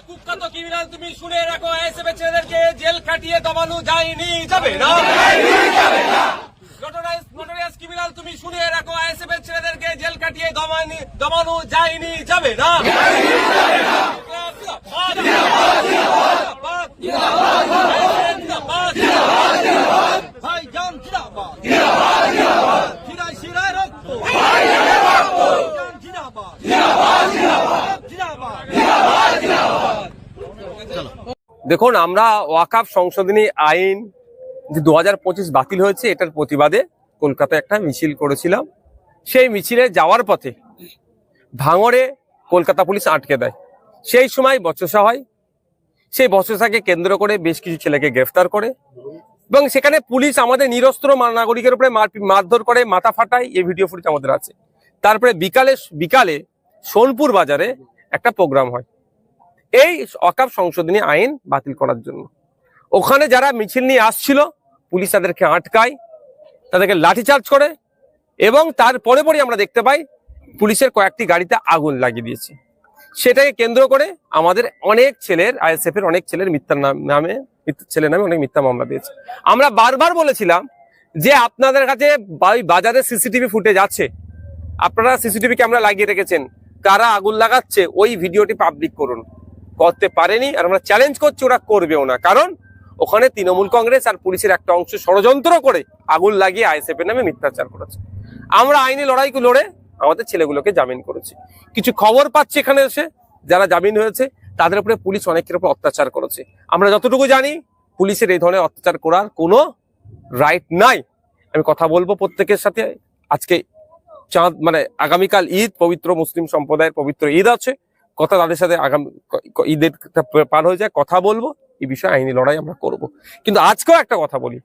কুখ্যাত ক্রিমিনাল তুমি শুনে রাখো, আইএসএফ এর ছেলেদেরকে জেল খাটিয়ে দমানো যায়নি, যাবে না। নটোরিয়াস ক্রিমিনাল তুমি শুনে রাখো, আইএসএফ এর ছেলেদেরকে জেল কাটিয়ে দমানো যায়নি, যাবে না। ভাইজান জিন্দাবাদ, শিরায় শিরায় রক্ত, ভাইজান জিন্দাবাদ, জিন্দাবাদ। দেখুন, আমরা ওয়াকফ সংশোধনী আইন যে 2025 বাতিল হয়েছে এটার প্রতিবাদে কলকাতায় একটা মিছিল করেছিলাম। সেই মিছিলে যাওয়ার পথে ভাঙড়ে কলকাতা পুলিশ আটকে দেয়। সেই সময় বচসা হয়। সেই বচসাকে কেন্দ্র করে বেশ কিছু ছেলেকে গ্রেফতার করে এবং সেখানে পুলিশ আমাদের নিরস্ত্র নাগরিকের উপরে মারধর করে, মাথা ফাটায়। এই ভিডিও ফুটেজ আমাদের আছে। তারপরে বিকালে সোনপুর বাজারে একটা প্রোগ্রাম হয় এই ওয়াকফ সংশোধনী আইন বাতিল করার জন্য। ওখানে যারা মিছিল নিয়ে আসছিল পুলিশ তাদেরকে আটকায়, তাদেরকে লাঠিচার্জ করে এবং তার পরে আমরা দেখতে পাই পুলিশের কয়েকটি গাড়িতে আগুন লাগিয়ে দিয়েছে। সেটাকে কেন্দ্র করে আমাদের অনেক ছেলের, আইএসএফ এর অনেক ছেলের নামে অনেক মিথ্যা মামলা দিয়েছে। আমরা বারবার বলেছিলাম যে আপনাদের কাছে বাজারে সিসিটিভি ফুটেজ আছে, আপনারা সিসিটিভি ক্যামেরা লাগিয়ে রেখেছেন, কারা আগুন লাগাচ্ছে ওই ভিডিওটি পাবলিক করুন। করতে পারেনি, আর আমরা চ্যালেঞ্জ করছি ওরা করবেও না। কারণ ওখানে তৃণমূল কংগ্রেস আর পুলিশের একটা অংশ ষড়যন্ত্র করে আগুন লাগিয়ে আইএসএফ এর নামে মিথ্যাচার করেছে। আমরা আইনি লড়াই লড়ে আমাদের ছেলেগুলোকে জামিন করেছি। কিছু খবর পাচ্ছি এখানে এসে যারা জামিন হয়েছে তাদের উপরে পুলিশ অনেকের উপর অত্যাচার করেছে। আমরা যতটুকু জানি পুলিশের এই ধরনের অত্যাচার করার কোনো রাইট নাই। আমি কথা বলবো প্রত্যেকের সাথে। আজকে আগামীকাল ঈদ, পবিত্র মুসলিম সম্প্রদায়ের পবিত্র ঈদ আছে। কথা তাদের সাথে আগামী ঈদের পার হয়ে যায়, কথা বলবো এই বিষয়ে, আইনি লড়াই আমরা করব। কিন্তু আজকেও একটা কথা বলি,